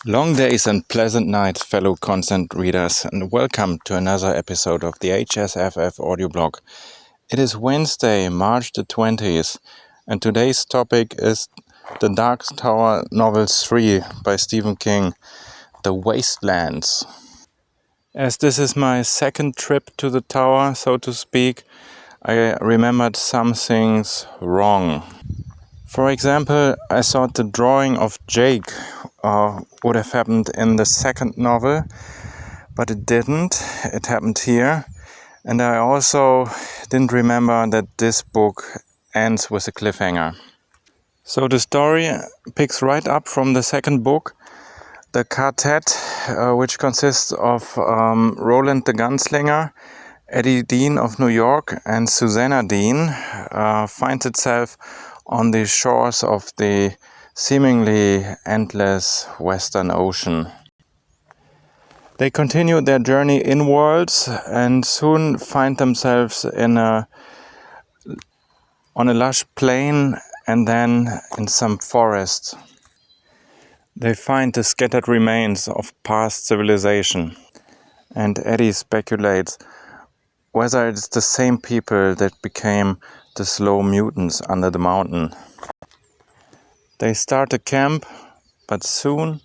Long days and pleasant nights, fellow content readers, and welcome to another episode of the HSFF audio blog. It is Wednesday, March the 20th, and today's topic is the Dark Tower novel 3 by Stephen King, The Wastelands. As this is my second trip to the tower, so to speak, I remembered some things wrong. For example, I thought the drawing of Jake would have happened in the second novel, but it didn't. It happened here. And I also didn't remember that this book ends with a cliffhanger. So the story picks right up from the second book. The quartet, which consists of Roland the Gunslinger, Eddie Dean of New York, and Susanna Dean, finds itself on the shores of the seemingly endless Western Ocean. They continue their journey inwards and soon find themselves on a lush plain and then in some forest. They find the scattered remains of past civilization, and Eddie speculates whether it's the same people that became the slow mutants under the mountain. They start a camp, but soon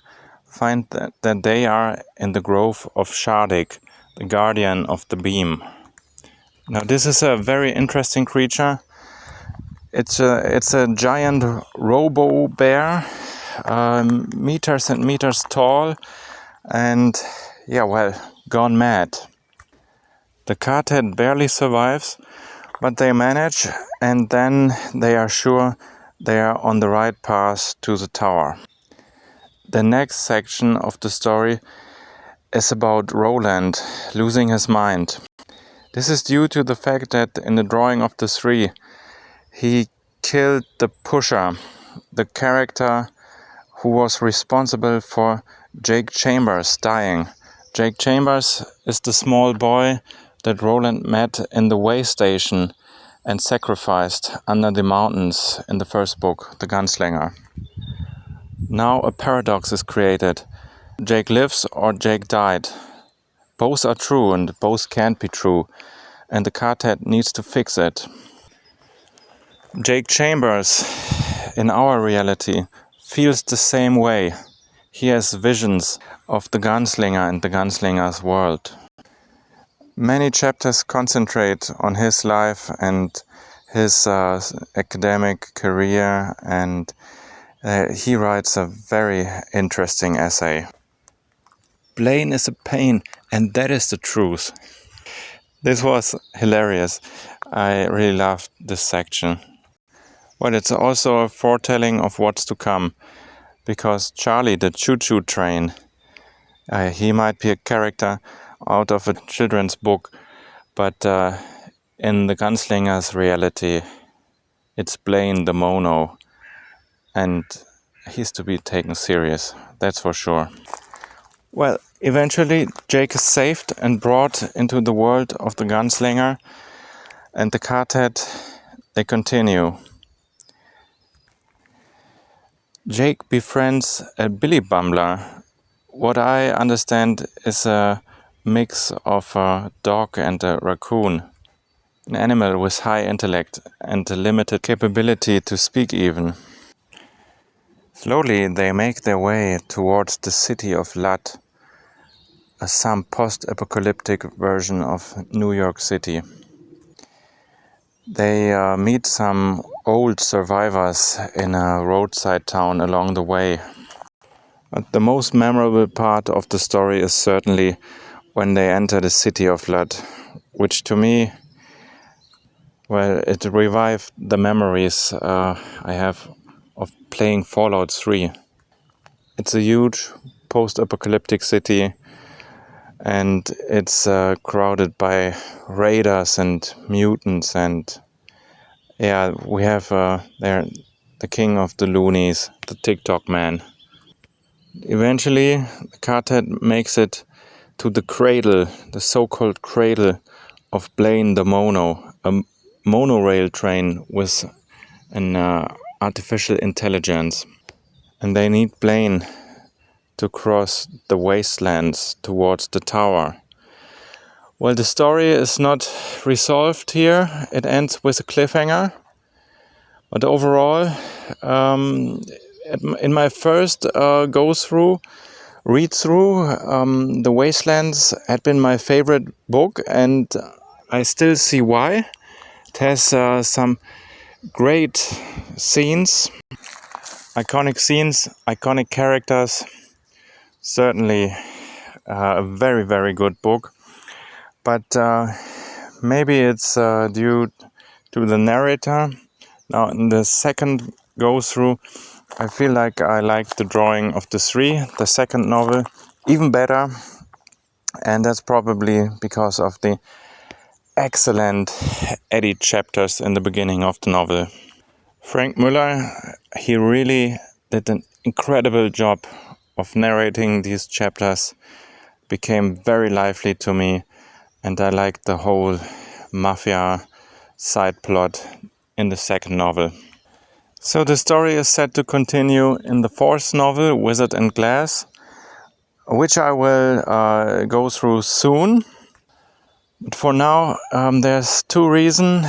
find that they are in the grove of Shardik, the guardian of the beam. Now this is a very interesting creature. It's a giant Robo bear, meters and meters tall, and gone mad. The quartet barely survives, but they manage, and then they are sure they are on the right path to the tower. The next section of the story is about Roland losing his mind. This is due to the fact that in the drawing of the three, he killed the Pusher, the character who was responsible for Jake Chambers dying. Jake Chambers is the small boy that Roland met in the way station and sacrificed under the mountains in the first book, The Gunslinger. Now a paradox is created. Jake lives or Jake died. Both are true and both can't be true, and the quartet needs to fix it. Jake Chambers, in our reality, feels the same way. He has visions of the gunslinger and the gunslinger's world. Many chapters concentrate on his life and his academic career, and he writes a very interesting essay. Blaine is a pain, and that is the truth. This was hilarious. I really loved this section. Well, it's also a foretelling of what's to come, because Charlie, the choo-choo train, he might be a character out of a children's book, but in the gunslinger's reality, it's Blaine the Mono, and he's to be taken serious, that's for sure. Well, eventually Jake is saved and brought into the world of the gunslinger, and the quartet, they continue. Jake befriends a Billy Bumbler. What I understand is a mix of a dog and a raccoon. An animal with high intellect and a limited capability to speak even. Slowly they make their way towards the city of Lat, some post-apocalyptic version of New York City. They meet some old survivors in a roadside town along the way. But the most memorable part of the story is certainly when they enter the city of Lat, which to me, well, it revived the memories I have of playing Fallout 3. It's a huge post-apocalyptic city, and it's crowded by raiders and mutants, and we have there the king of the loonies, the TikTok man. Eventually, the quartet makes it to the cradle, the so-called cradle of Blaine the Mono, a monorail train with an artificial intelligence. And they need Blaine to cross the wastelands towards the tower. Well, the story is not resolved here. It ends with a cliffhanger. But overall, in my first read-through, The Wastelands had been my favorite book, and I still see why. It has some great scenes, iconic characters. Certainly a very, very good book. But maybe it's due to the narrator. Now, in the second go-through, I feel like I like the drawing of the second novel, even better. And that's probably because of the excellent Eddie chapters in the beginning of the novel. Frank Müller, he really did an incredible job of narrating these chapters. Became very lively to me, and I liked the whole mafia side plot in the second novel. So the story is set to continue in the fourth novel, Wizard and Glass, which I will go through soon. But for now, there's two reasons.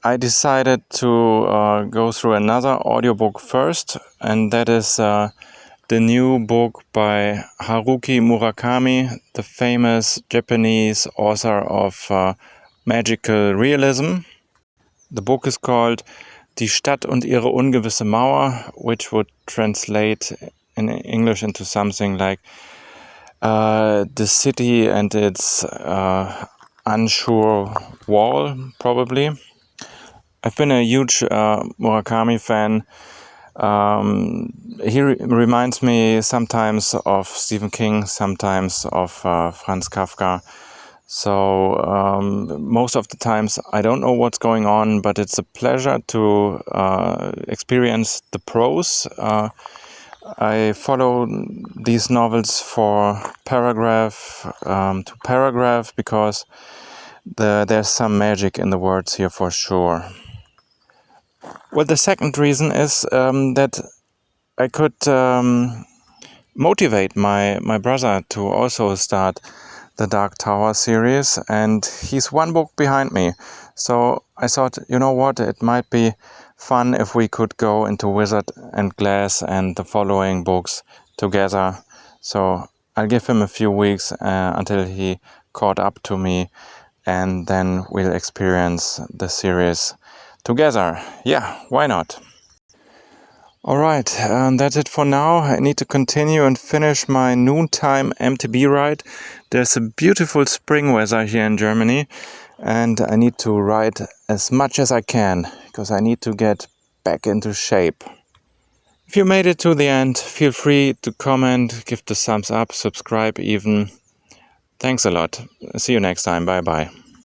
I decided to go through another audiobook first, and that is the new book by Haruki Murakami, the famous Japanese author of magical realism. The book is called Die Stadt und ihre ungewisse Mauer, which would translate in English into something like the city and its unsure wall, probably. I've been a huge Murakami fan. He reminds me sometimes of Stephen King, sometimes of Franz Kafka. So most of the times I don't know what's going on, but it's a pleasure to experience the prose. I follow these novels for paragraph to paragraph because there's some magic in the words here for sure. Well, the second reason is that I could motivate my brother to also start the Dark Tower series, and he's one book behind me. So I thought, you know what, it might be fun if we could go into Wizard and Glass and the following books together. So I'll give him a few weeks until he caught up to me, and then we'll experience the series together. Yeah, why not? Alright, that's it for now. I need to continue and finish my noontime MTB ride. There's a beautiful spring weather here in Germany, and I need to ride as much as I can because I need to get back into shape. If you made it to the end, feel free to comment, give the thumbs up, subscribe even. Thanks a lot. See you next time. Bye bye.